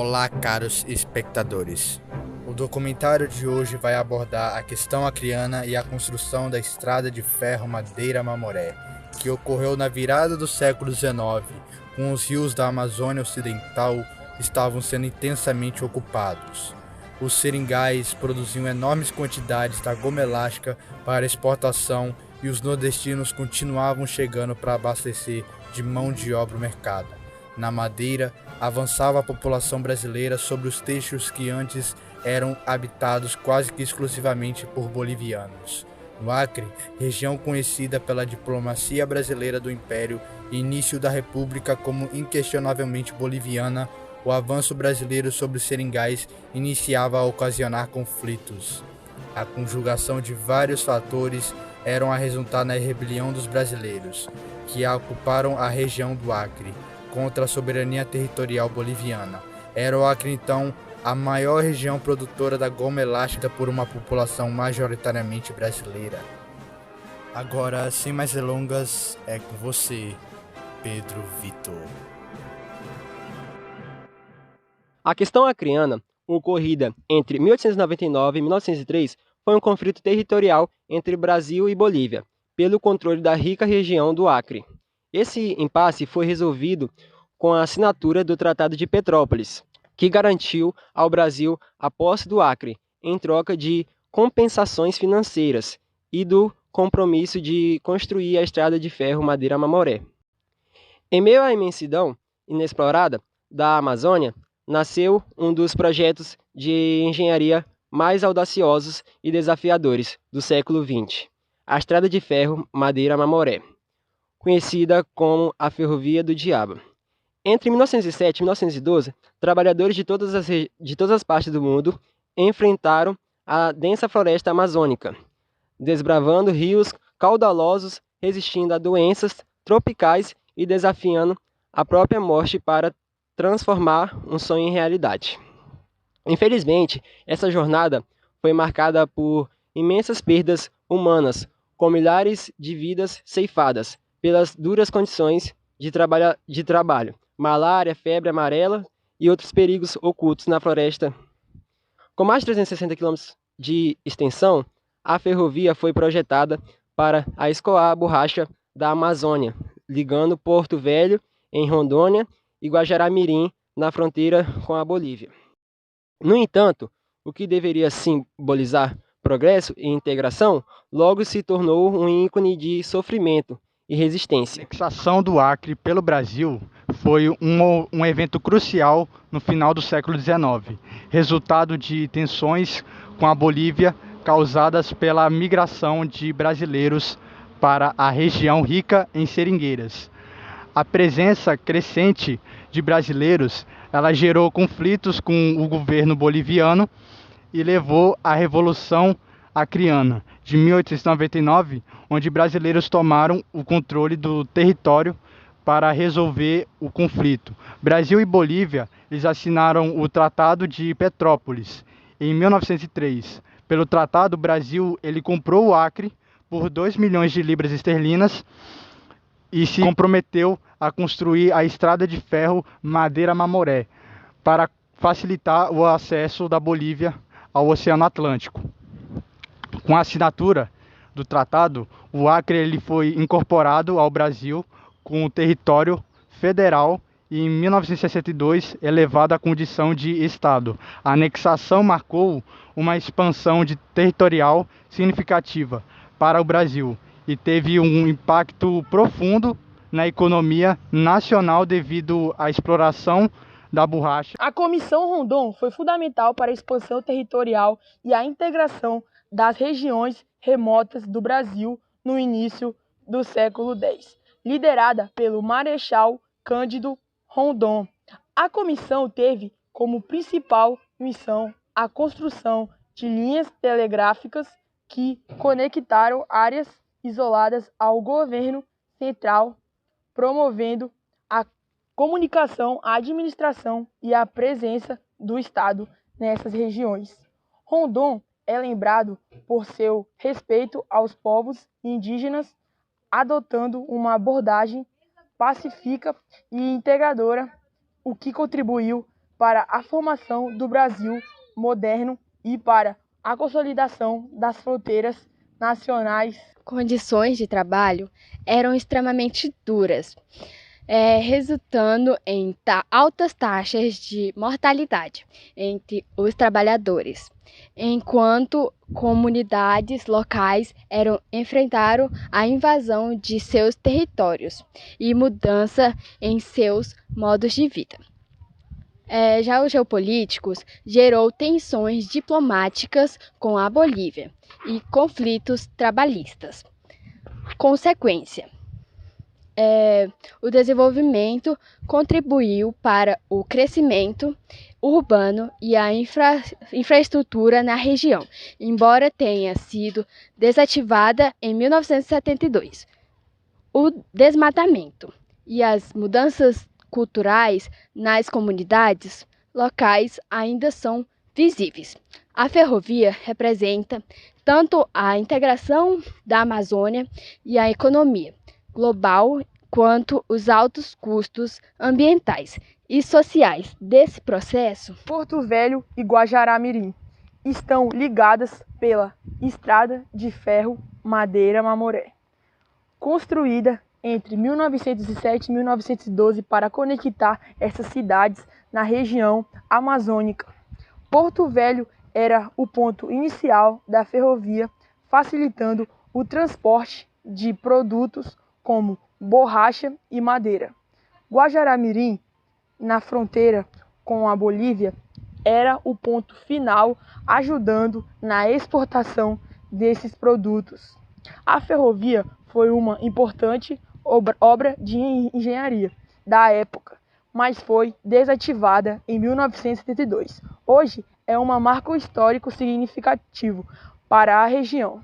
Olá, caros espectadores. O documentário de hoje vai abordar a questão acreana e a construção da estrada de ferro Madeira-Mamoré, que ocorreu na virada do século XIX, quando os rios da Amazônia Ocidental estavam sendo intensamente ocupados. Os seringais produziam enormes quantidades da goma elástica para exportação e os nordestinos continuavam chegando para abastecer de mão de obra o mercado. Na Madeira, avançava a população brasileira sobre os trechos que antes eram habitados quase que exclusivamente por bolivianos. No Acre, região conhecida pela diplomacia brasileira do Império e início da República como inquestionavelmente boliviana, o avanço brasileiro sobre os seringais iniciava a ocasionar conflitos. A conjugação de vários fatores eram a resultar na rebelião dos brasileiros, que ocuparam a região do Acre, contra a soberania territorial boliviana. Era o Acre, então, a maior região produtora da goma elástica por uma população majoritariamente brasileira. Agora, sem mais delongas, é com você, Pedro Vitor. A questão acreana, ocorrida entre 1899 e 1903, foi um conflito territorial entre Brasil e Bolívia, pelo controle da rica região do Acre. Esse impasse foi resolvido com a assinatura do Tratado de Petrópolis, que garantiu ao Brasil a posse do Acre, em troca de compensações financeiras e do compromisso de construir a estrada de ferro Madeira-Mamoré. Em meio à imensidão inexplorada da Amazônia, nasceu um dos projetos de engenharia mais audaciosos e desafiadores do século XX, a Estrada de Ferro Madeira-Mamoré, conhecida como a Ferrovia do Diabo. Entre 1907 e 1912, trabalhadores de todas as partes do mundo enfrentaram a densa floresta amazônica, desbravando rios caudalosos, resistindo a doenças tropicais e desafiando a própria morte para transformar um sonho em realidade. Infelizmente, essa jornada foi marcada por imensas perdas humanas, com milhares de vidas ceifadas pelas duras condições de trabalho, malária, febre amarela e outros perigos ocultos na floresta. Com mais de 360 quilômetros de extensão, a ferrovia foi projetada para escoar a borracha da Amazônia, ligando Porto Velho, em Rondônia, e Guajará-Mirim, na fronteira com a Bolívia. No entanto, o que deveria simbolizar progresso e integração, logo se tornou um ícone de sofrimento e resistência. A anexação do Acre pelo Brasil foi um evento crucial no final do século XIX, resultado de tensões com a Bolívia causadas pela migração de brasileiros para a região rica em seringueiras. A presença crescente de brasileiros, ela gerou conflitos com o governo boliviano e levou à Revolução Acreana de 1899, onde brasileiros tomaram o controle do território para resolver o conflito. Brasil e Bolívia, eles assinaram o Tratado de Petrópolis em 1903. Pelo tratado, o Brasil ele comprou o Acre por 2 milhões de libras esterlinas e se comprometeu a construir a estrada de ferro Madeira-Mamoré para facilitar o acesso da Bolívia ao Oceano Atlântico. Com a assinatura do tratado, o Acre ele foi incorporado ao Brasil com o território federal e em 1962 elevado à condição de Estado. A anexação marcou uma expansão territorial significativa para o Brasil e teve um impacto profundo na economia nacional devido à exploração da borracha. A Comissão Rondon foi fundamental para a expansão territorial e a integração das regiões remotas do Brasil no início do século X, liderada pelo Marechal Cândido Rondon. A comissão teve como principal missão a construção de linhas telegráficas que conectaram áreas isoladas ao governo central, promovendo a comunicação, a administração e a presença do Estado nessas regiões. Rondon é lembrado por seu respeito aos povos indígenas, adotando uma abordagem pacífica e integradora, o que contribuiu para a formação do Brasil moderno e para a consolidação das fronteiras nacionais. Condições de trabalho eram extremamente duras, resultando em altas taxas de mortalidade entre os trabalhadores, enquanto comunidades locais enfrentaram a invasão de seus territórios e mudança em seus modos de vida. Já os geopolíticos gerou tensões diplomáticas com a Bolívia e conflitos trabalhistas. Consequência: o desenvolvimento contribuiu para o crescimento urbano e a infraestrutura na região, embora tenha sido desativada em 1972. O desmatamento e as mudanças culturais nas comunidades locais ainda são visíveis. A ferrovia representa tanto a integração da Amazônia e a economia global, quanto os altos custos ambientais e sociais desse processo. Porto Velho e Guajará-Mirim estão ligadas pela Estrada de Ferro Madeira-Mamoré, construída entre 1907 e 1912 para conectar essas cidades na região amazônica. Porto Velho era o ponto inicial da ferrovia, facilitando o transporte de produtos como borracha e madeira. Guajará-Mirim, na fronteira com a Bolívia, era o ponto final, ajudando na exportação desses produtos. A ferrovia foi uma importante obra de engenharia da época, mas foi desativada em 1972. Hoje é um marco histórico significativo para a região.